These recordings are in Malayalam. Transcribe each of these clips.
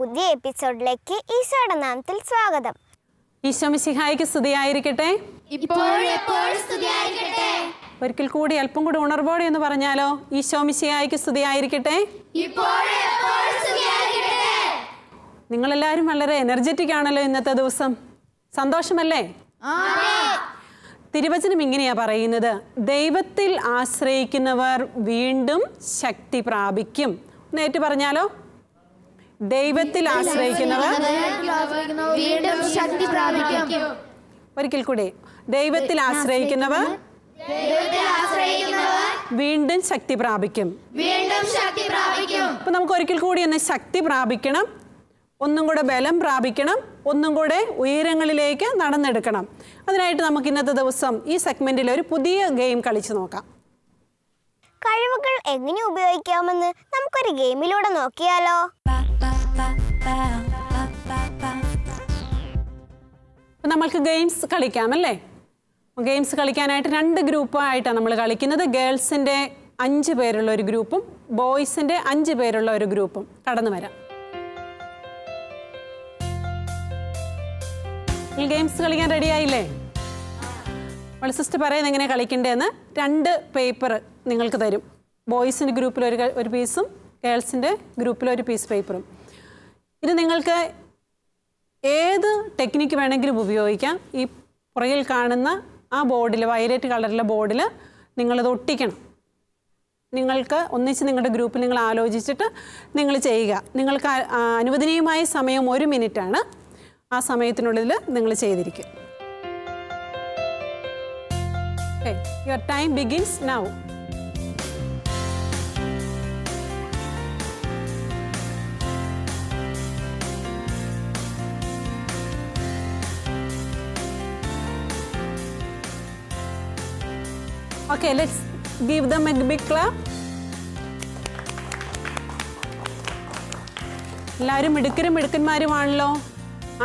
പുതിയ എപ്പിസോഡിലേക്ക് ഈശോയുടെ നാമത്തിൽ സ്വാഗതം. ഈശോ മിശിഹായ്ക്ക് സ്തുതിയായിരിക്കട്ടെ. ഒരിക്കൽ കൂടി അല്പം കൂടി ഉണർവോടെ എന്ന് പറഞ്ഞാലോ, ഈശോ മിശിഹായ്ക്ക് സ്തുതിയായിരിക്കട്ടെ. നിങ്ങളെല്ലാവരും വളരെ എനർജറ്റിക് ആണല്ലോ ഇന്നത്തെ ദിവസം. സന്തോഷമല്ലേ? തിരുവചനം ഇങ്ങനെയാ പറയുന്നത്, ദൈവത്തിൽ ആശ്രയിക്കുന്നവർ വീണ്ടും ശക്തി പ്രാപിക്കും. നേരിട്ട് പറഞ്ഞാലോ, ദൈവത്തിൽ ആശ്രയിക്കുന്നവർ വീണ്ടും ശക്തി പ്രാപിക്കും. ഒരിക്കൽ കൂടി, ദൈവത്തിൽ ആശ്രയിക്കുന്നവർ വീണ്ടും ശക്തി പ്രാപിക്കും. അപ്പൊ നമുക്ക് ഒരിക്കൽ കൂടി ഒന്ന് ശക്തി പ്രാപിക്കണം, ഒന്നും കൂടെ ബലം പ്രാപിക്കണം, ഒന്നും കൂടെ ഉയരങ്ങളിലേക്ക് നടന്നെടുക്കണം. അതിനായിട്ട് നമുക്ക് ഇന്നത്തെ ദിവസം ഈ സെഗ്മെന്റിൽ ഒരു പുതിയ ഗെയിം കളിച്ചു നോക്കാം. കഴിവുകൾ എങ്ങനെ ഉപയോഗിക്കാമെന്ന് നമുക്കൊരു ഗെയിമിലൂടെ നോക്കിയാലോ? നമ്മൾക്ക് ഗെയിംസ് കളിക്കാം അല്ലേ? ഗെയിംസ് കളിക്കാനായിട്ട് 2 ഗ്രൂപ്പായിട്ടാണ് നമ്മൾ കളിക്കുന്നത്. ഗേൾസിൻ്റെ 5 പേരുള്ള ഒരു ഗ്രൂപ്പും ബോയ്സിൻ്റെ 5 പേരുള്ള ഒരു ഗ്രൂപ്പും. കടന്നു വരാം. ഗെയിംസ് കളിക്കാൻ റെഡി ആയില്ലേ? അവൾ സിസ്റ്റർ പറയുന്നത് എങ്ങനെ കളിക്കണ്ടേന്ന് 2 പേപ്പർ നിങ്ങൾക്ക് തരും. ബോയ്സിൻ്റെ ഗ്രൂപ്പിൽ ഒരു പീസും ഗേൾസിൻ്റെ ഗ്രൂപ്പിൽ ഒരു പീസ് പേപ്പറും. ഇത് നിങ്ങൾക്ക് ഏത് ടെക്നിക്ക് വേണമെങ്കിലും ഉപയോഗിക്കാം. ഈ പുറകിൽ കാണുന്ന ആ ബോർഡിൽ, വയലറ്റ് കളറിലെ ബോർഡിൽ നിങ്ങളത് ഒട്ടിക്കണം. നിങ്ങൾക്ക് ഒന്നിച്ച് നിങ്ങളുടെ ഗ്രൂപ്പിൽ നിങ്ങൾ ആലോചിച്ചിട്ട് നിങ്ങൾ ചെയ്യുക. നിങ്ങൾക്ക് അനുവദനീയമായ സമയം 1 മിനിറ്റാണ്. ആ സമയത്തിനുള്ളിൽ നിങ്ങൾ ചെയ്തിരിക്കും. Okay, your time begins now. Okay, let's give them a big clap. എല്ലാവരും മിടുക്കന്മാരുമാണല്ലോ.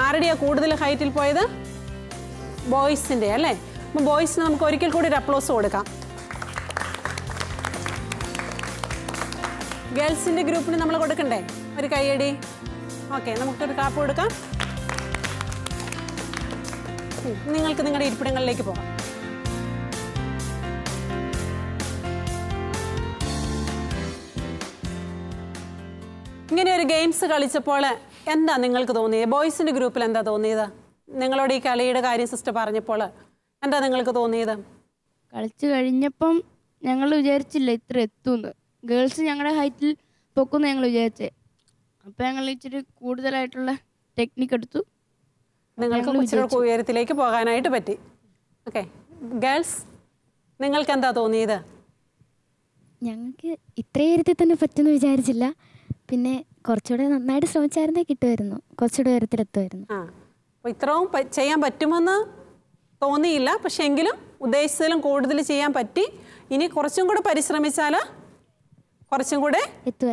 ആരുടെയാ കൂടുതൽ ഹൈറ്റിൽ പോയത്? ബോയ്സിൻ്റെ അല്ലേ? അപ്പോൾ ബോയ്സിന് നമുക്ക് ഒരിക്കൽ കൂടി ഒരു അപ്ലോസ് കൊടുക്കാം. ഗേൾസിൻ്റെ ഗ്രൂപ്പിന് നമ്മൾ കൊടുക്കണ്ടേ ഒരു കൈയടി? ഓക്കെ, നമുക്കൊരു ക്ലാപ്പ് കൊടുക്കാം. നിങ്ങൾക്ക് നിങ്ങളുടെ ഇരിപ്പിടങ്ങളിലേക്ക് പോകാം. ഇങ്ങനെ ഒരു ഗെയിംസ് കളിച്ചപ്പോൾ എന്താ നിങ്ങൾക്ക് തോന്നിയത്? ബോയ്സിൻ്റെ ഗ്രൂപ്പിൽ എന്താ തോന്നിയത്? നിങ്ങളോട് ഈ കളിയുടെ കാര്യം സിസ്റ്റർ പറഞ്ഞപ്പോൾ എന്താ നിങ്ങൾക്ക് തോന്നിയത്? കളിച്ചു കഴിഞ്ഞപ്പം ഞങ്ങൾ വിചാരിച്ചില്ല ഇത്ര എത്തുമെന്ന്. ഗേൾസ് ഞങ്ങളുടെ ഹൈറ്റിൽ പൊക്കുമെന്ന് ഞങ്ങൾ വിചാരിച്ചേ. അപ്പം ഞങ്ങൾ ഇച്ചിരി കൂടുതലായിട്ടുള്ള ടെക്നിക്ക് എടുത്തു. നിങ്ങൾക്ക് ഇച്ചിരി ഉയരത്തിലേക്ക് പോകാനായിട്ട് പറ്റി. ഓക്കെ, ഗേൾസ് നിങ്ങൾക്ക് എന്താ തോന്നിയത്? ഞങ്ങൾക്ക് ഇത്ര ഉയരത്തിൽ തന്നെ പറ്റുമെന്ന് വിചാരിച്ചില്ല. പിന്നെ കുറച്ചുകൂടെ നന്നായിട്ട് ശ്രമിച്ചായിരുന്നേ കിട്ടുമായിരുന്നു, കുറച്ചുകൂടെ ഉയരത്തിലെത്തുമായിരുന്നു. അപ്പോൾ ഇത്രയും ചെയ്യാൻ പറ്റുമെന്ന് തോന്നിയില്ല, പക്ഷെ എങ്കിലും ഉദ്ദേശിച്ചതിലും കൂടുതൽ ചെയ്യാൻ പറ്റി. ഇനി കുറച്ചും കൂടെ പരിശ്രമിച്ചാൽ കുറച്ചും കൂടെ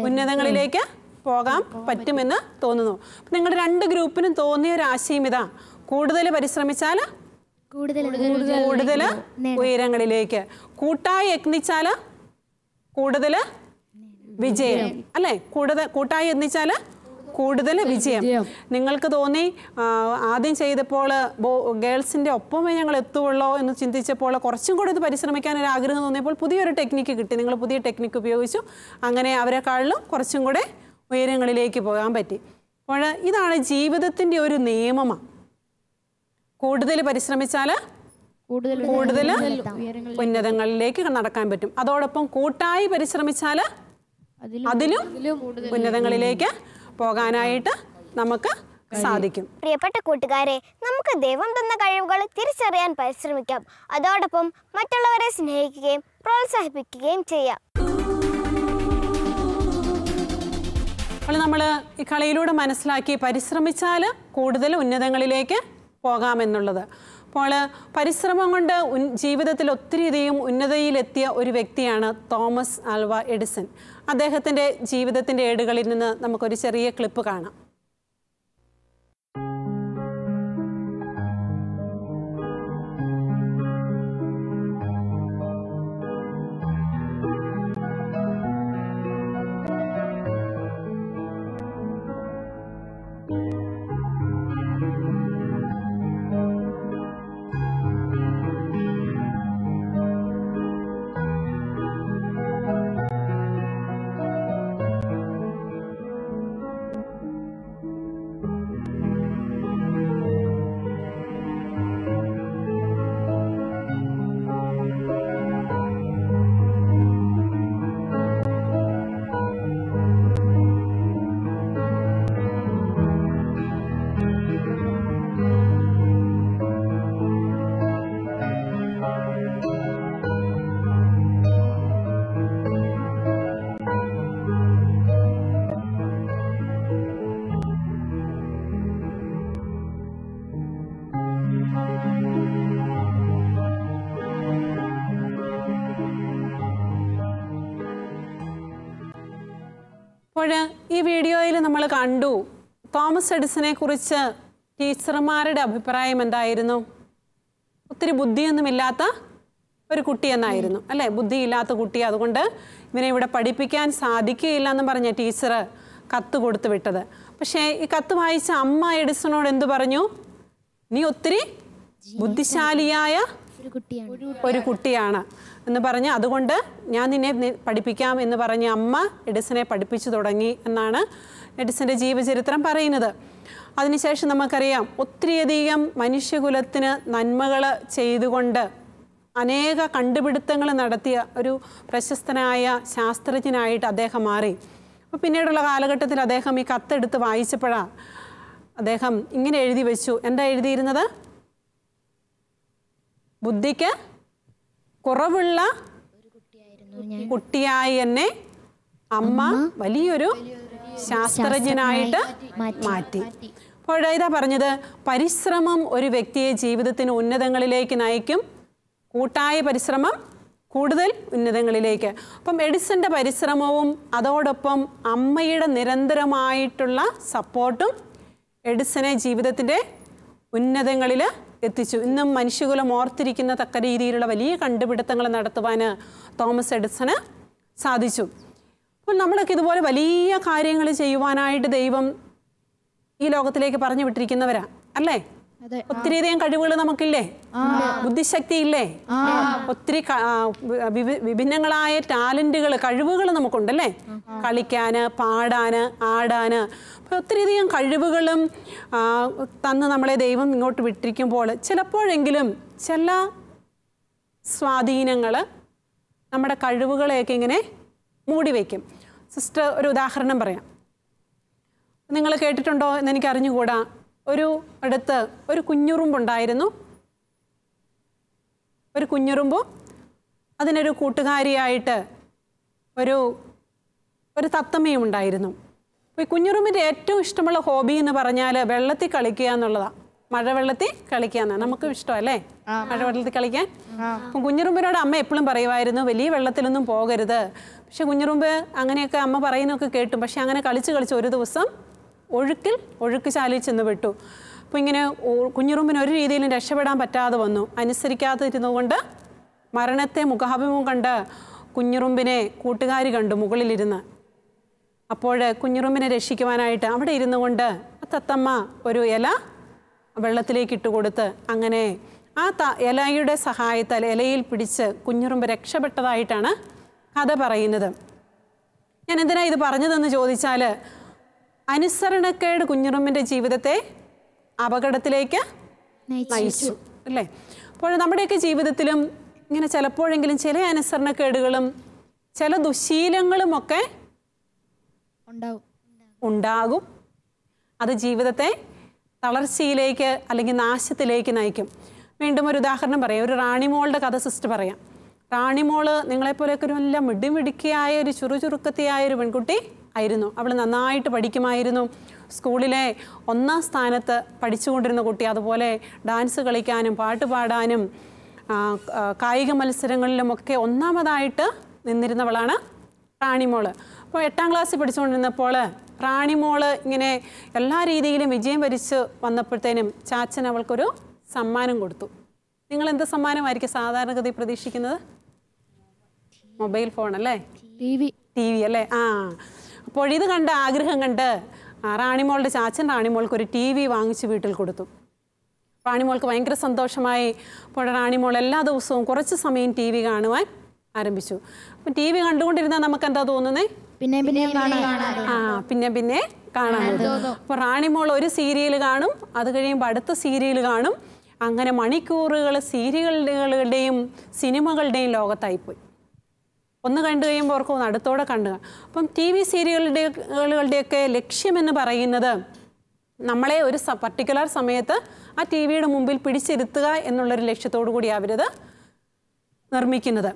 ഉന്നതങ്ങളിലേക്ക് പോകാൻ പറ്റുമെന്ന് തോന്നുന്നു. അപ്പം നിങ്ങളുടെ 2 ഗ്രൂപ്പിനും തോന്നിയ ഒരു ആശയം ഇതാ, കൂടുതൽ പരിശ്രമിച്ചാൽ കൂടുതൽ ഉയരങ്ങളിലേക്ക്, കൂട്ടായി യത്നിച്ചാൽ കൂടുതൽ വിജയം അല്ലേ? കൂട്ടായി യത്നിച്ചാൽ കൂടുതൽ വിജയം. നിങ്ങൾക്ക് തോന്നി ആദ്യം ചെയ്തപ്പോൾ ഗേൾസിൻ്റെ ഒപ്പമേ ഞങ്ങൾ എത്തുള്ളൂ എന്ന് ചിന്തിച്ചപ്പോൾ കുറച്ചും കൂടെ ഇത് പരിശ്രമിക്കാൻ ഒരു ആഗ്രഹം തോന്നിയപ്പോൾ പുതിയൊരു ടെക്നിക്ക് കിട്ടി. നിങ്ങൾ പുതിയ ടെക്നിക്ക് ഉപയോഗിച്ചു. അങ്ങനെ അവരെക്കാളിലും കുറച്ചും കൂടെ ഉയരങ്ങളിലേക്ക് പോകാൻ പറ്റി. അപ്പോൾ ഇതാണ് ജീവിതത്തിൻ്റെ ഒരു നിയമമാണ്. കൂടുതൽ പരിശ്രമിച്ചാൽ കൂടുതൽ ഉന്നതങ്ങളിലേക്ക് നടക്കാൻ പറ്റും. അതോടൊപ്പം കൂട്ടായി പരിശ്രമിച്ചാൽ അതിലും ഉന്നതങ്ങളിലേക്ക് പോകാനായിട്ട് നമുക്ക് സാധിക്കും. പ്രിയപ്പെട്ട കൂട്ടുകാരെ, നമുക്ക് ദൈവം തന്ന കഴിവുകൾ തിരിച്ചറിയാൻ പരിശ്രമിക്കാം. അതോടൊപ്പം മറ്റുള്ളവരെ സ്നേഹിക്കുകയും പ്രോത്സാഹിപ്പിക്കുകയും ചെയ്യാം. അപ്പോൾ നമ്മൾ ഈ കളിയിലൂടെ മനസ്സിലാക്കി പരിശ്രമിച്ചാൽ കൂടുതൽ ഉന്നതങ്ങളിലേക്ക് പോകാമെന്നുള്ളത്. അപ്പോൾ പരിശ്രമം കൊണ്ട് ജീവിതത്തിൽ ഒത്തിരിയധികം ഉന്നതയിലെത്തിയ ഒരു വ്യക്തിയാണ് തോമസ് ആൽവ എഡിസൺ. അദ്ദേഹത്തിൻ്റെ ജീവിതത്തിൻ്റെ ഏടുകളിൽ നിന്ന് നമുക്കൊരു ചെറിയ ക്ലിപ്പ് കാണാം. അപ്പോൾ ഈ വീഡിയോയിൽ നമ്മൾ കണ്ടു തോമസ് എഡിസനെ കുറിച്ച് ടീച്ചർമാരുടെ അഭിപ്രായം എന്തായിരുന്നു? ഒത്തിരി ബുദ്ധിയൊന്നുമില്ലാത്ത ഒരു കുട്ടിയെന്നായിരുന്നു അല്ലേ? ബുദ്ധിയില്ലാത്ത കുട്ടി, അതുകൊണ്ട് ഇവനെ ഇവിടെ പഠിപ്പിക്കാൻ സാധിക്കുകയില്ല എന്ന് പറഞ്ഞ ടീച്ചർ കത്ത് കൊടുത്തു വിട്ടത്. പക്ഷേ ഈ കത്ത് വായിച്ച അമ്മ എഡിസണോട് എന്തു പറഞ്ഞു? നീ ഒത്തിരി ബുദ്ധിശാലിയായ ഒരു കുട്ടിയാണ് എന്ന് പറഞ്ഞ്, അതുകൊണ്ട് ഞാൻ നിന്നെ പഠിപ്പിക്കാം എന്ന് പറഞ്ഞ് അമ്മ എഡിസനെ പഠിപ്പിച്ചു തുടങ്ങി എന്നാണ് എഡിസന്റെ ജീവചരിത്രം പറയുന്നത്. അതിനുശേഷം നമുക്കറിയാം ഒത്തിരിയധികം മനുഷ്യകുലത്തിന് നന്മകൾ ചെയ്തുകൊണ്ട് അനേക കണ്ടുപിടുത്തങ്ങൾ നടത്തിയ ഒരു പ്രശസ്തനായ ശാസ്ത്രജ്ഞനായിട്ട് അദ്ദേഹം മാറി. അപ്പോൾ പിന്നീടുള്ള കാലഘട്ടത്തിൽ അദ്ദേഹം ഈ കത്തെടുത്ത് വായിച്ചപ്പോഴാണ് അദ്ദേഹം ഇങ്ങനെ എഴുതി വെച്ചു. എന്താ എഴുതിയിരുന്നത്? ബുദ്ധിക്ക് കുറവുള്ള കുട്ടിയായി എന്നെ അമ്മ വലിയൊരു ശാസ്ത്രജ്ഞനായിട്ട് മാറ്റി. അപ്പോൾ ഇതാ പറഞ്ഞത്, പരിശ്രമം ഒരു വ്യക്തിയെ ജീവിതത്തിന് ഉന്നതങ്ങളിലേക്ക് നയിക്കും, കൂട്ടായ പരിശ്രമം കൂടുതൽ ഉന്നതങ്ങളിലേക്ക്. അപ്പം എഡിസന്റെ പരിശ്രമവും അതോടൊപ്പം അമ്മയുടെ നിരന്തരമായിട്ടുള്ള സപ്പോർട്ടും എഡിസനെ ജീവിതത്തിൻ്റെ ഉന്നതങ്ങളിൽ എത്തിച്ചു. ഇന്നും മനുഷ്യകുലം ഓർത്തിരിക്കുന്ന തക്ക രീതിയിലുള്ള വലിയ കണ്ടുപിടുത്തങ്ങൾ നടത്തുവാൻ തോമസ് എഡിസന് സാധിച്ചു. അപ്പോൾ നമ്മളൊക്കെ ഇതുപോലെ വലിയ കാര്യങ്ങൾ ചെയ്യുവാനായിട്ട് ദൈവം ഈ ലോകത്തിലേക്ക് പറഞ്ഞു വിട്ടിരിക്കുന്നവരാ അല്ലേ? ഒത്തിരിയധികം കഴിവുകൾ നമുക്കില്ലേ? ബുദ്ധിശക്തി ഇല്ലേ? ഒത്തിരി വിഭിന്നങ്ങളായ ടാലന്റുകൾ, കഴിവുകൾ നമുക്കുണ്ടല്ലേ? കളിക്കാന്, പാടാന്, ആടാന്. അപ്പോൾ ഒത്തിരിയധികം കഴിവുകളും തന്ന് നമ്മളെ ദൈവം ഇങ്ങോട്ട് വിട്ടിരിക്കുമ്പോൾ ചിലപ്പോഴെങ്കിലും ചില സ്വാധീനങ്ങൾ നമ്മുടെ കഴിവുകളെയൊക്കെ ഇങ്ങനെ മൂടി വയ്ക്കും. സിസ്റ്റർ ഒരു ഉദാഹരണം പറയാം. നിങ്ങൾ കേട്ടിട്ടുണ്ടോ എന്ന് എനിക്ക് അറിഞ്ഞുകൂടാ. ഒരു അടുത്ത് ഒരു കുഞ്ഞുറുമ്പുണ്ടായിരുന്നു. ഒരു കുഞ്ഞുറുമ്പും അതിനൊരു കൂട്ടുകാരിയായിട്ട് ഒരു തത്തമ്മയും ഉണ്ടായിരുന്നു. അപ്പോൾ ഈ കുഞ്ഞുറുമ്പിൻ്റെ ഏറ്റവും ഇഷ്ടമുള്ള ഹോബി എന്ന് പറഞ്ഞാൽ വെള്ളത്തിൽ കളിക്കുക എന്നുള്ളതാണ്. മഴവെള്ളത്തിൽ കളിക്കുക എന്നാണ് നമുക്കും ഇഷ്ടമല്ലേ? മഴവെള്ളത്തിൽ കളിക്കാൻ. അപ്പം കുഞ്ഞുറുമ്പിനോട് അമ്മ എപ്പോഴും പറയുമായിരുന്നു വലിയ വെള്ളത്തിലൊന്നും പോകരുത്. പക്ഷെ കുഞ്ഞുറുമ്പ് അങ്ങനെയൊക്കെ അമ്മ പറയുന്നതൊക്കെ കേട്ടു. പക്ഷെ അങ്ങനെ കളിച്ച് ഒരു ദിവസം ഒഴുക്ക് ചാലിൽ ചെന്ന് വിട്ടു. അപ്പോൾ ഇങ്ങനെ കുഞ്ഞുറുമ്പിന് ഒരു രീതിയിലും രക്ഷപ്പെടാൻ പറ്റാതെ വന്നു. അനുസരിക്കാതിരുന്നുകൊണ്ട് മരണത്തെ മുഖാഭിമുഖം കണ്ട് കുഞ്ഞുറുമ്പിനെ കൂട്ടുകാരി കണ്ടു മുകളിലിരുന്ന്. അപ്പോൾ കുഞ്ഞുറുമ്പിനെ രക്ഷിക്കുവാനായിട്ട് അവിടെ ഇരുന്നു കൊണ്ട് ആ തത്തമ്മ ഒരു ഇല വെള്ളത്തിലേക്ക് ഇട്ടുകൊടുത്ത് അങ്ങനെ ആ ഇലയുടെ സഹായത്താൽ ഇലയിൽ പിടിച്ച് കുഞ്ഞുറുമ്പ് രക്ഷപ്പെട്ടതായിട്ടാണ് കഥ പറയുന്നത്. ഞാൻ എന്തിനാ ഇത് പറഞ്ഞതെന്ന് ചോദിച്ചാൽ, അനുസരണക്കേട് കുഞ്ഞുറുമ്പിൻ്റെ ജീവിതത്തെ അപകടത്തിലേക്ക് നയിച്ചു അല്ലേ? അപ്പോൾ നമ്മുടെയൊക്കെ ജീവിതത്തിലും ഇങ്ങനെ ചിലപ്പോഴെങ്കിലും ചില അനുസരണക്കേടുകളും ചില ദുശീലങ്ങളുമൊക്കെ ഉണ്ടാകും. അത് ജീവിതത്തെ തളർച്ചയിലേക്ക് അല്ലെങ്കിൽ നാശത്തിലേക്ക് നയിക്കും. വീണ്ടും ഒരു ഉദാഹരണം പറയാം. ഒരു റാണിമോളുടെ കഥ സിസ്റ്റർ പറയാം. റാണിമോള് നിങ്ങളെപ്പോലെയൊക്കെ ഒരു നല്ല മിടുമിടുക്കിയായ ഒരു ചുറുചുറുക്കത്തിയായ ഒരു പെൺകുട്ടി ആയിരുന്നു. അവൾ നന്നായിട്ട് പഠിക്കുമായിരുന്നു. സ്കൂളിലെ 1ാം സ്ഥാനത്ത് പഠിച്ചുകൊണ്ടിരുന്ന കുട്ടി. അതുപോലെ ഡാൻസ് കളിക്കാനും പാട്ട് പാടാനും കായിക മത്സരങ്ങളിലുമൊക്കെ ഒന്നാമതായിട്ട് നിന്നിരുന്നവളാണ് റാണിമോള്. അപ്പോൾ 8ാം ക്ലാസ്സിൽ പഠിച്ചുകൊണ്ടിരുന്നപ്പോൾ റാണിമോള് ഇങ്ങനെ എല്ലാ രീതിയിലും വിജയം വരിച്ച് വന്നപ്പോഴത്തേനും ചാച്ചൻ അവൾക്കൊരു സമ്മാനം കൊടുത്തു. നിങ്ങൾ എന്ത് സമ്മാനമായിരിക്കും സാധാരണഗതി പ്രതീക്ഷിക്കുന്നത്? മൊബൈൽ ഫോൺ അല്ലേ? ടി വി അല്ലേ? അപ്പോൾ ഇത് കണ്ട് ആഗ്രഹം കണ്ട് റാണിമോളുടെ ചാച്ചൻ റാണിമോൾക്ക് ഒരു ടി വി വാങ്ങിച്ച് വീട്ടിൽ കൊടുത്തു. റാണിമോൾക്ക് ഭയങ്കര സന്തോഷമായി. അപ്പോൾ റാണിമോൾ എല്ലാ ദിവസവും കുറച്ച് സമയം ടി വി കാണുവാൻ ആരംഭിച്ചു. അപ്പം ടി വി കണ്ടുകൊണ്ടിരുന്നാൽ നമുക്ക് എന്താ തോന്നുന്നേ? പിന്നെ കാണാൻ തോന്നും. അപ്പോൾ റാണിമോൾ ഒരു സീരിയൽ കാണും, അത് കഴിയുമ്പോൾ അടുത്ത സീരിയൽ കാണും. അങ്ങനെ മണിക്കൂറുകൾ സീരിയലുകളുടെയും സിനിമകളുടെയും ലോകത്തായിപ്പോയി. ഒന്ന് കണ്ടു കഴിയുമ്പോൾ ഓർക്കും അടുത്തോടെ കണ്ടുക. അപ്പം ടി വി സീരിയലുകളുടെയൊക്കെ ലക്ഷ്യമെന്ന് പറയുന്നത് നമ്മളെ ഒരു പർട്ടിക്കുലർ സമയത്ത് ആ ടി വിയുടെ മുമ്പിൽ പിടിച്ചിരുത്തുക എന്നുള്ളൊരു ലക്ഷ്യത്തോടു കൂടി അവരത് നിർമ്മിക്കുന്നത്.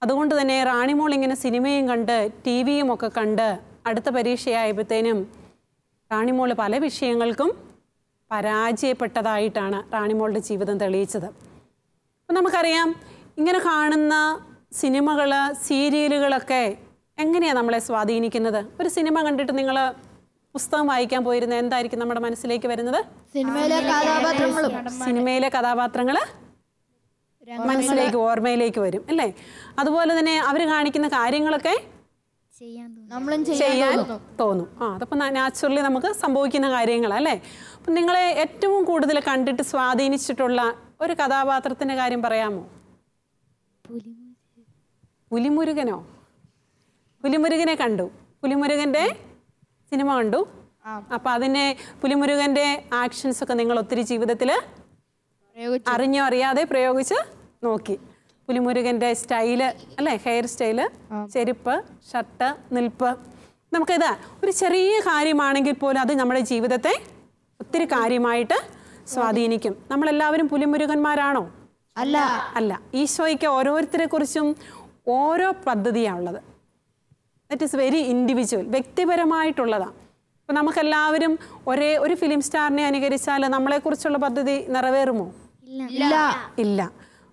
അതുകൊണ്ട് തന്നെ റാണിമോൾ ഇങ്ങനെ സിനിമയും കണ്ട് ടി വിയും ഒക്കെ കണ്ട് അടുത്ത പരീക്ഷയായപ്പോഴത്തേനും റാണിമോൾ പല വിഷയങ്ങൾക്കും പരാജയപ്പെട്ടതായിട്ടാണ് റാണിമോളുടെ ജീവിതം തെളിയിച്ചത്. അപ്പം നമുക്കറിയാം ഇങ്ങനെ കാണുന്ന സിനിമകൾ സീരിയലുകളൊക്കെ എങ്ങനെയാണ് നമ്മളെ സ്വാധീനിക്കുന്നത്? ഒരു സിനിമ കണ്ടിട്ട് നിങ്ങൾ പുസ്തകം വായിക്കാൻ പോയിരുന്ന എന്തായിരിക്കും നമ്മുടെ മനസ്സിലേക്ക് വരുന്നത്? സിനിമയിലെ കഥാപാത്രങ്ങൾ മനസ്സിലേക്ക്, ഓർമ്മയിലേക്ക് വരും അല്ലേ? അതുപോലെ തന്നെ അവർ കാണിക്കുന്ന കാര്യങ്ങളൊക്കെ ചെയ്യാൻ തോന്നും. അതപ്പോൾ നാച്ചുറലി നമുക്ക് സംഭവിക്കുന്ന കാര്യങ്ങളല്ലേ? അപ്പം നിങ്ങളെ ഏറ്റവും കൂടുതൽ കണ്ടിട്ട് സ്വാധീനിച്ചിട്ടുള്ള ഒരു കഥാപാത്രത്തിന്റെ കാര്യം പറയാമോ? പുലിമുരുകനോ? പുലിമുരുകനെ കണ്ടു, പുലിമുരുകന്റെ സിനിമ കണ്ടു. അപ്പൊ അതിനെ പുലിമുരുകന്റെ ആക്ഷൻസ് ഒക്കെ നിങ്ങൾ ഒത്തിരി ജീവിതത്തിൽ അറിഞ്ഞോ അറിയാതെ പ്രയോഗിച്ച് നോക്കി. പുലിമുരുകന്റെ സ്റ്റൈല് അല്ലേ, ഹെയർ സ്റ്റൈല്, ചെരുപ്പ്, ഷർട്ട്, നിൽപ്പ്, നമുക്കിതാ ഒരു ചെറിയ കാര്യമാണെങ്കിൽ പോലും അത് നമ്മുടെ ജീവിതത്തെ ഒത്തിരി കാര്യമായിട്ട് സ്വാധീനിക്കും. നമ്മളെല്ലാവരും പുലിമുരുകന്മാരാണോ? അല്ല. അല്ല. ഈശോയ്ക്ക് ഓരോരുത്തരെ കുറിച്ചും ഓരോ പദ്ധതിയാണുള്ളത്. ദറ്റ് ഈസ് വെരി ഇൻഡിവിജ്വൽ, വ്യക്തിപരമായിട്ടുള്ളതാണ്. അപ്പോൾ നമുക്കെല്ലാവരും ഒരു ഫിലിം സ്റ്റാറിനെ അനുകരിച്ചാൽ നമ്മളെക്കുറിച്ചുള്ള പദ്ധതി നിറവേറുമോ? ഇല്ല.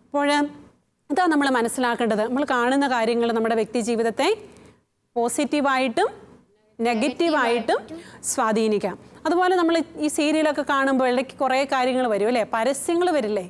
അപ്പോൾ ഇതാ നമ്മൾ മനസ്സിലാക്കേണ്ടത്. നമ്മൾ കാണുന്ന കാര്യങ്ങൾ നമ്മുടെ വ്യക്തി ജീവിതത്തെ പോസിറ്റീവായിട്ടും നെഗറ്റീവായിട്ടും സ്വാധീനിക്കാം. അതുപോലെ നമ്മൾ ഈ സീരിയലൊക്കെ കാണുമ്പോൾ ഇടയ്ക്ക് കുറേ കാര്യങ്ങൾ വരും അല്ലേ, പരസ്യങ്ങൾ വരില്ലേ?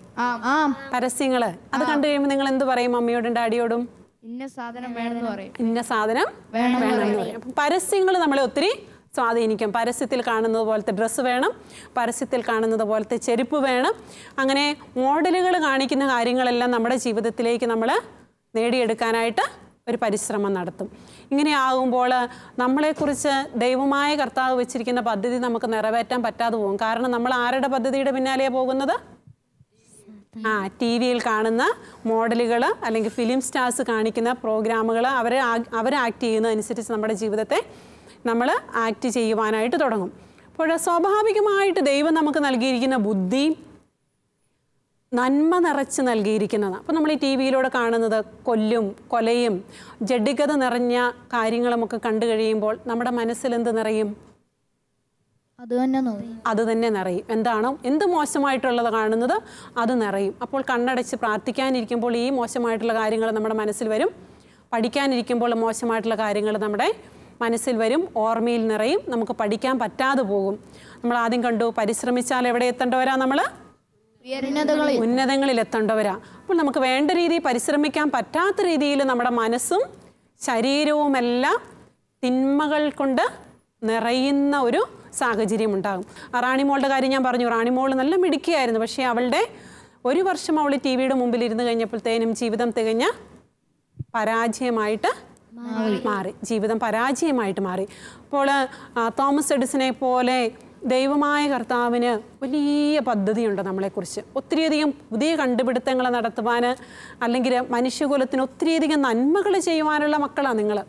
പരസ്യങ്ങൾ അത് കണ്ടു കഴിയുമ്പോൾ നിങ്ങൾ എന്ത് പറയും മമ്മിയോടും ഡാഡിയോടും? ഇന്ന സാധനം വേണമെന്ന് പറയും. ഇന്ന സാധനം വേണമെന്ന് പറയും. അപ്പം പരസ്യങ്ങൾ നമ്മളെ ഒത്തിരി സ്വാധീനിക്കും. പരസ്യത്തിൽ കാണുന്നത് പോലത്തെ ഡ്രസ്സ് വേണം, പരസ്യത്തിൽ കാണുന്നത് പോലത്തെ ചെരുപ്പ് വേണം. അങ്ങനെ മോഡലുകൾ കാണിക്കുന്ന കാര്യങ്ങളെല്ലാം നമ്മുടെ ജീവിതത്തിലേക്ക് നമ്മൾ നേടിയെടുക്കാനായിട്ട് ഒരു പരിശ്രമം നടത്തും. ഇങ്ങനെ ആകുമ്പോൾ നമ്മളെക്കുറിച്ച് ദൈവമായ കർത്താവ് വെച്ചിരിക്കുന്ന പദ്ധതി നമുക്ക് നിറവേറ്റാൻ പറ്റാതെ പോകും. കാരണം നമ്മൾ ആരുടെ പദ്ധതിയുടെ പിന്നാലെയാണ് പോകുന്നത്? ടി വിയിൽ കാണുന്ന മോഡലുകൾ അല്ലെങ്കിൽ ഫിലിം സ്റ്റാർസ് കാണിക്കുന്ന പ്രോഗ്രാമുകൾ, അവർ ആക്ട് ചെയ്യുന്നതനുസരിച്ച് നമ്മുടെ ജീവിതത്തെ നമ്മൾ ആക്ട് ചെയ്യുവാനായിട്ട് തുടങ്ങും. അപ്പോൾ സ്വാഭാവികമായിട്ട് ദൈവം നമുക്ക് നൽകിയിരിക്കുന്ന ബുദ്ധി നന്മ നിറച്ച് നൽകിയിരിക്കുന്നതാണ്. അപ്പോൾ നമ്മൾ ഈ ടി വിയിലൂടെ കാണുന്നത് കൊലയും ജഡികത നിറഞ്ഞ കാര്യങ്ങളുമൊക്കെ കണ്ടു കഴിയുമ്പോൾ നമ്മുടെ മനസ്സിൽ എന്ത് നിറയും? അത് തന്നെ നിറയും. എന്താണോ എന്ത് മോശമായിട്ടുള്ളത് കാണുന്നത് അത് നിറയും. അപ്പോൾ കണ്ണടച്ച് പ്രാർത്ഥിക്കാനിരിക്കുമ്പോൾ ഈ മോശമായിട്ടുള്ള കാര്യങ്ങൾ നമ്മുടെ മനസ്സിൽ വരും. പഠിക്കാനിരിക്കുമ്പോൾ മോശമായിട്ടുള്ള കാര്യങ്ങൾ നമ്മുടെ മനസ്സിൽ വരും, ഓർമ്മയിൽ നിറയും, നമുക്ക് പഠിക്കാൻ പറ്റാതെ പോകും. നമ്മൾ ആദ്യം കണ്ടു, പരിശ്രമിച്ചാൽ എവിടെ എത്തേണ്ടവരാ? നമ്മൾ ഉന്നതങ്ങളിൽ എത്തേണ്ടവരാ. അപ്പോൾ നമുക്ക് വേണ്ട രീതിയിൽ പരിശ്രമിക്കാൻ പറ്റാത്ത രീതിയിൽ നമ്മുടെ മനസ്സും ശരീരവുമെല്ലാം തിന്മകൾ കൊണ്ട് നിറയുന്ന ഒരു സാഹചര്യം ഉണ്ടാകും. റാണിമോളുടെ കാര്യം ഞാൻ പറഞ്ഞു. റാണിമോൾ നല്ല മിടുക്കിയായിരുന്നു. പക്ഷേ അവളുടെ 1 വർഷം അവൾ ടി വിയുടെ മുമ്പിൽ ഇരുന്ന് കഴിഞ്ഞപ്പോഴത്തേനും ജീവിതം തികഞ്ഞ പരാജയമായിട്ട് മാറി. ജീവിതം പരാജയമായിട്ട് മാറി. അപ്പോൾ തോമസ് എഡിസനെ പോലെ ദൈവമായ കർത്താവിന് വലിയ പദ്ധതിയുണ്ട് നമ്മളെക്കുറിച്ച്. ഒത്തിരിയധികം പുതിയ കണ്ടുപിടുത്തങ്ങൾ നടത്തുവാൻ, അല്ലെങ്കിൽ മനുഷ്യകുലത്തിന് ഒത്തിരിയധികം നന്മകൾ ചെയ്യുവാനുള്ള മക്കളാണ് നിങ്ങൾ.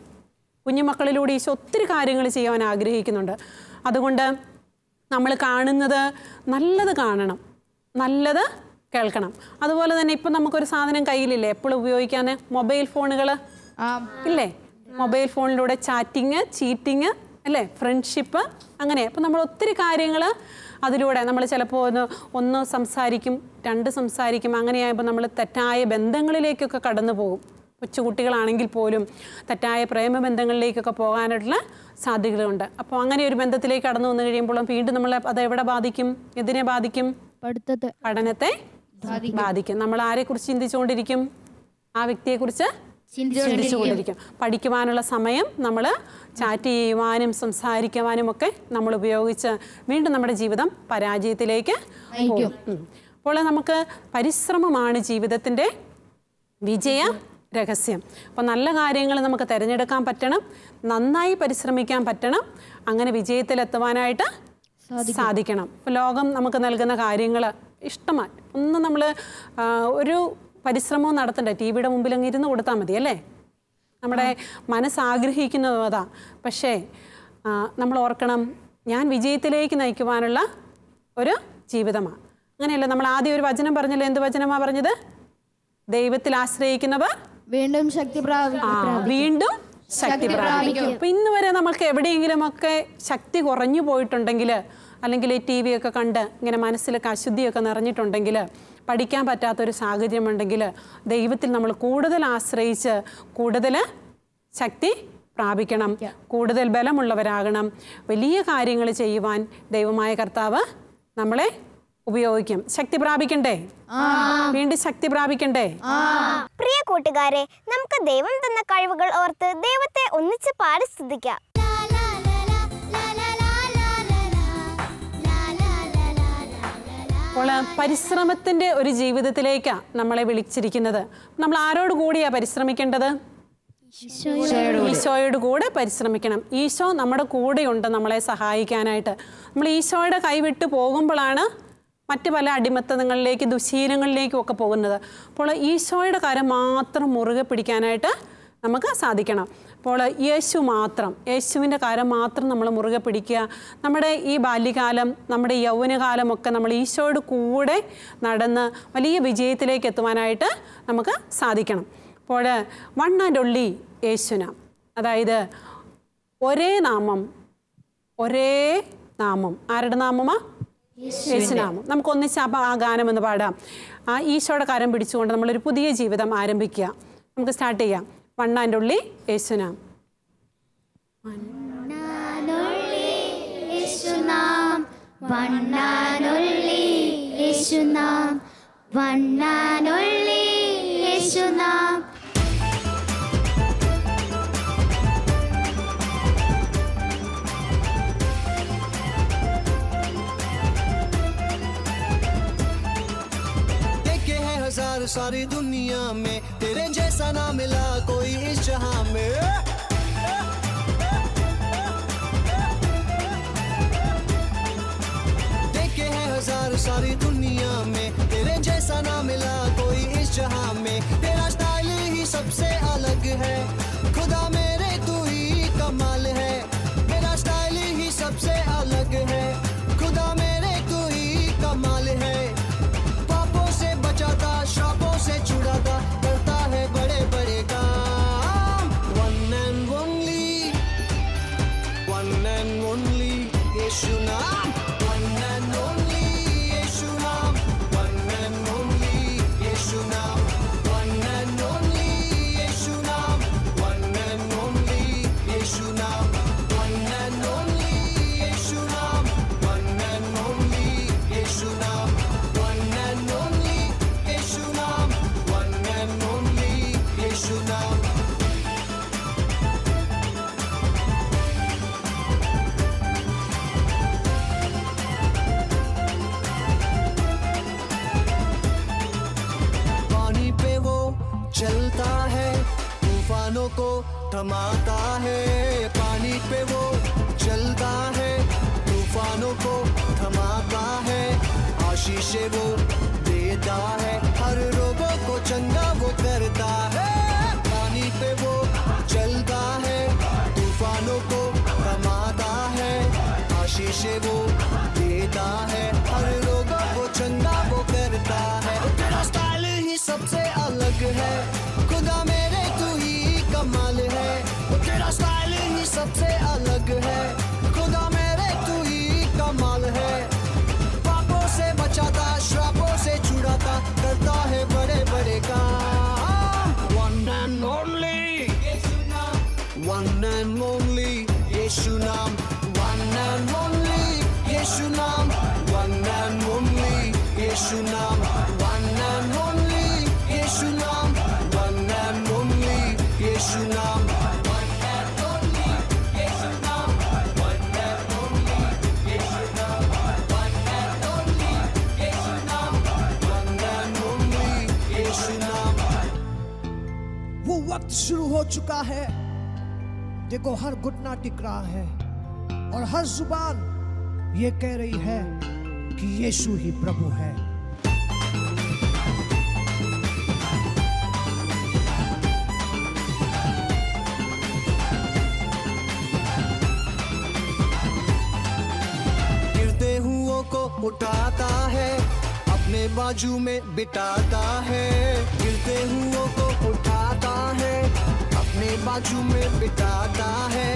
കുഞ്ഞുമക്കളിലൂടെ ഈശോ ഒത്തിരി കാര്യങ്ങൾ ചെയ്യാൻ ആഗ്രഹിക്കുന്നുണ്ട്. അതുകൊണ്ട് നമ്മൾ കാണുന്നത് നല്ലത് കാണണം, നല്ലത് കേൾക്കണം. അതുപോലെ തന്നെ ഇപ്പം നമുക്കൊരു സാധനം കയ്യിലില്ലേ എപ്പോഴും ഉപയോഗിക്കാൻ? മൊബൈൽ ഫോണുകൾ ഇല്ലേ? മൊബൈൽ ഫോണിലൂടെ ചാറ്റിങ്, ചീറ്റിങ് അല്ലേ, ഫ്രണ്ട്ഷിപ്പ്, അങ്ങനെ. അപ്പം നമ്മൾ ഒത്തിരി കാര്യങ്ങൾ അതിലൂടെ നമ്മൾ ചിലപ്പോൾ ഒന്ന് സംസാരിക്കും, 2 സംസാരിക്കും. അങ്ങനെയായപ്പോൾ നമ്മൾ തെറ്റായ ബന്ധങ്ങളിലേക്കൊക്കെ കടന്നു പോകും. കൊച്ചുകുട്ടികളാണെങ്കിൽ പോലും തെറ്റായ പ്രേമബന്ധങ്ങളിലേക്കൊക്കെ പോകാനായിട്ടുള്ള സാധ്യതകളുണ്ട്. അപ്പോൾ അങ്ങനെ ഒരു ബന്ധത്തിലേക്ക് കടന്നു വന്നു കഴിയുമ്പോൾ വീണ്ടും നമ്മളെ അത് എവിടെ ബാധിക്കും? എന്തിനെ ബാധിക്കും? പഠനത്തെ ബാധിക്കും. നമ്മൾ ആരെക്കുറിച്ച് ചിന്തിച്ചുകൊണ്ടിരിക്കും? ആ വ്യക്തിയെക്കുറിച്ച് ചിന്തിച്ചുകൊണ്ടിരിക്കും. പഠിക്കുവാനുള്ള സമയം നമ്മൾ ചാറ്റ് ചെയ്യുവാനും സംസാരിക്കുവാനും ഒക്കെ നമ്മൾ ഉപയോഗിച്ച് വീണ്ടും നമ്മുടെ ജീവിതം പരാജയത്തിലേക്ക് പോകും. അപ്പോൾ നമുക്ക് പരിശ്രമമാണ് ജീവിതത്തിൻ്റെ വിജയ രഹസ്യം. അപ്പോൾ നല്ല കാര്യങ്ങൾ നമുക്ക് തിരഞ്ഞെടുക്കാൻ പറ്റണം, നന്നായി പരിശ്രമിക്കാൻ പറ്റണം, അങ്ങനെ വിജയത്തിലെത്തുവാനായിട്ട് സാധിക്കണം. ഇപ്പോൾ ലോകം നമുക്ക് നൽകുന്ന കാര്യങ്ങൾ ഇഷ്ടമാണ്. ഒന്നും നമ്മൾ ഒരു പരിശ്രമവും നടത്തണ്ട, ടി വിയുടെ മുമ്പിൽ അങ്ങ് ഇരുന്ന് കൊടുത്താൽ മതി അല്ലേ? നമ്മുടെ മനസ്സാഗ്രഹിക്കുന്നത് അതാ. പക്ഷേ നമ്മൾ ഓർക്കണം, ഞാൻ വിജയത്തിലേക്ക് നയിക്കുവാനുള്ള ഒരു ജീവിതമാണ്. അങ്ങനെയല്ല, നമ്മൾ ആദ്യം ഒരു വചനം പറഞ്ഞല്ലോ. എന്ത് വചനമാണ് പറഞ്ഞത്? ദൈവത്തിൽ ആശ്രയിക്കുന്നവർ വീണ്ടും ശക്തി പ്രാപിക്കും. അപ്പം ഇന്ന് വരെ നമുക്ക് എവിടെയെങ്കിലുമൊക്കെ ശക്തി കുറഞ്ഞു പോയിട്ടുണ്ടെങ്കിൽ, അല്ലെങ്കിൽ ടി വി ഒക്കെ കണ്ട് ഇങ്ങനെ മനസ്സിലൊക്കെ അശുദ്ധിയൊക്കെ നിറഞ്ഞിട്ടുണ്ടെങ്കിൽ, പഠിക്കാൻ പറ്റാത്തൊരു സാഹചര്യമുണ്ടെങ്കിൽ, ദൈവത്തിൽ നമ്മൾ കൂടുതൽ ആശ്രയിച്ച് കൂടുതൽ ശക്തി പ്രാപിക്കണം, കൂടുതൽ ബലമുള്ളവരാകണം, വലിയ കാര്യങ്ങൾ ചെയ്യുവാൻ ദൈവമായ കർത്താവ് നമ്മളെ ഉപയോഗിക്കും. ശക്തി പ്രാപിക്കണ്ടേ? വീണ്ടും ശക്തി പ്രാപിക്കണ്ടേ? പ്രിയ കൂട്ടുകാരെ, നമുക്ക് ദൈവം തന്ന കഴിവുകൾ ഓർത്ത് ദൈവത്തെ ഒന്നിച്ച് പാടി സ്തുതിക്കാം. അപ്പോൾ പരിശ്രമത്തിൻ്റെ ഒരു ജീവിതത്തിലേക്കാണ് നമ്മളെ വിളിച്ചിരിക്കുന്നത്. നമ്മൾ ആരോട് കൂടിയാണ് പരിശ്രമിക്കേണ്ടത്? ഈശോയോട് കൂടെ പരിശ്രമിക്കണം. ഈശോ നമ്മുടെ കൂടെയുണ്ട് നമ്മളെ സഹായിക്കാനായിട്ട്. നമ്മൾ ഈശോയുടെ കൈവിട്ട് പോകുമ്പോഴാണ് മറ്റ് പല അടിമത്തങ്ങളിലേക്ക്, ദുശീലങ്ങളിലേക്കും ഒക്കെ പോകുന്നത്. അപ്പോൾ ഈശോയുടെ കരം മാത്രം മുറുകെ പിടിക്കാനായിട്ട് നമുക്ക് സാധിക്കണം. അപ്പോൾ യേശു മാത്രം, യേശുവിൻ്റെ കരം മാത്രം നമ്മൾ മുറുകെ പിടിക്കുക. നമ്മുടെ ഈ ബാല്യകാലം, നമ്മുടെ യൗവനകാലമൊക്കെ നമ്മൾ ഈശോയുടെ കൂടെ നടന്ന് വലിയ വിജയത്തിലേക്ക് എത്തുവാനായിട്ട് നമുക്ക് സാധിക്കണം. അപ്പോൾ വൺ ആൻഡ് ഒൺലി യേശുനാം, അതായത് ഒരേ നാമം, ഒരേ നാമം. ആരുടെ നാമമാ? യേശുനാമം. നമുക്ക് ഒന്നിച്ച് ആ ഗാനം എന്ന് പാടാം. ആ ഈശോയുടെ കരം പിടിച്ചുകൊണ്ട് നമ്മളൊരു പുതിയ ജീവിതം ആരംഭിക്കുക. നമുക്ക് സ്റ്റാർട്ട് ചെയ്യാം. വൺ ആൻഡ് ഒൺലി യേശുനാം. सारी दुनिया में तेरे जैसा ना मिला कोई इस जहां में। देखे हैं हजार सारी दुनिया में तेरे जैसा ना मिला कोई इस जहां में। तेरा स्टाइल ही सबसे अलग है खुदा मेरे, तू ही कमाल है। मेरा स्टाइल ही सबसे अलग है खुदा मेरे, तू ही कमाल है। पापों से बचाता, श्रापों से छुड़ाता, करता है बड़े बड़े काम। वन एंड ओनली यीशु नाम। वन एंड ओनली यीशु नाम। वन एंड ओनली यीशु नाम। वन एंड ओनली यीशु नाम। वन एंड ओनली यीशु नाम। वन एंड ओनली यीशु नाम। वन एंड ओनली यीशु नाम। वन एंड ओनली यीशु नाम। वन एंड ओनली यीशु नाम। पानी पे वो चलता है, तूफानों को थमाता है। पानी पे वो चलता है, तूफानों को थमाता है। आशीषें वो देता है, हर रोगों को चंगा वो करता है। पानी पे वो चलता है, तूफानों को थमाता है। आशीषें वो देता है, हर रोगों को चंगा वो करता है। तेरा स्टाइल ही सबसे अलग है खुदा मेरे, तू ही कमाल है। तेरा स्टाइल ही सबसे अलग है खुदा मेरे, तू ही कमाल है। पापों से बचाता, श्रापों से छुड़ाता, करता है बड़े बड़े काम। वन एंड ओनली यीशु नाम। वन एंड ओनली यीशु नाम। वन एंड ओनली यीशु नाम। वन एंड ओनली यीशु नाम। वन एंड ओनली यीशु नाम। वन एंड ओनली यीशु नाम। वन एंड ओनली यीशु नाम। वन एंड ओनली यीशु नाम। वन एंड ओनली यीशु नाम। वन एंड ओनली यीशु नाम। वो वक्त शुरू हो चुका है, देखो हर घुटना टिक रहा है और हर जुबान ये कह रही है कि यीशु ही प्रभु है। गिरते हुओं को उठाता है, अपने बाजू में बिठाता है। गिरते हुओं को उठाता है, अपने बाजू में बिठाता है।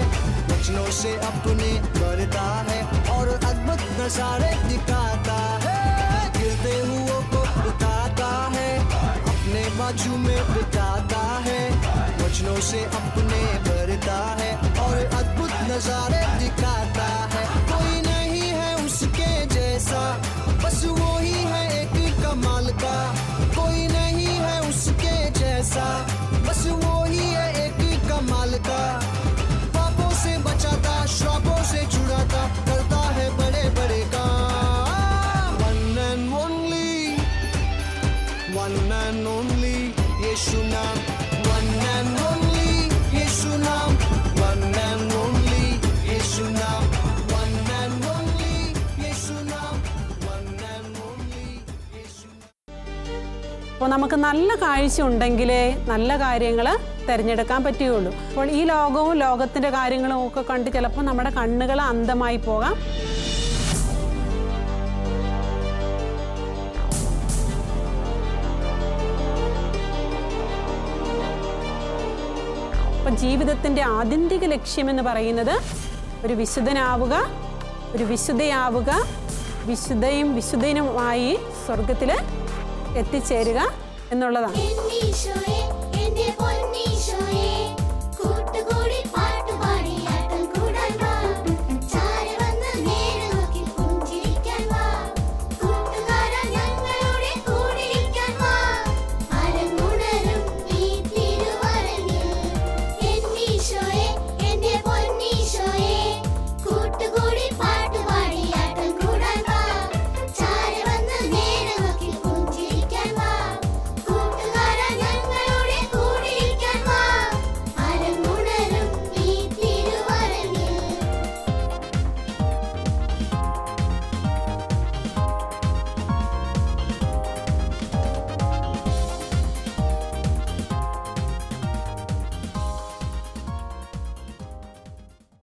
वचनों से अपने करता है और अद्भुत नजारे दिखाता है। गिरते हुओं को उठाता है, अपने बाजू में बिताता है, वचनों से अपने भरता है और अद्भुत नजारे दिखाता है। कोई नहीं है उसके जैसा, बस वो ही है एक कमाल का। कोई नहीं है उसके जैसा, बस वो ही है एक कमाल का। पापों से बचाता, श्रापों से छुड़ाता, करता है बड़े बड़े काम। वन एंड ओनली यीशु नाम, वन एंड ओनली यीशु नाम, वन एंड ओनली यीशु नाम, वन एंड ओनली यीशु नाम, वन एंड ओनली यीशु नाम। അപ്പോൾ നമുക്ക് നല്ല കാഴ്ച ഉണ്ടെങ്കിലേ നല്ല കാര്യങ്ങൾ തിരഞ്ഞെടുക്കാൻ പറ്റുകയുള്ളൂ. അപ്പോൾ ഈ ലോകവും ലോകത്തിൻ്റെ കാര്യങ്ങളും ഒക്കെ കണ്ട് ചിലപ്പോൾ നമ്മുടെ കണ്ണുകൾ അന്ധമായി പോകാം. അപ്പം ജീവിതത്തിൻ്റെ ആത്യന്തിക ലക്ഷ്യമെന്ന് പറയുന്നത് ഒരു വിശുദ്ധനാവുക, ഒരു വിശുദ്ധയാവുക, വിശുദ്ധയും വിശുദ്ധനുമായി സ്വർഗത്തിൽ എത്തിച്ചേരുക എന്നുള്ളതാണ്.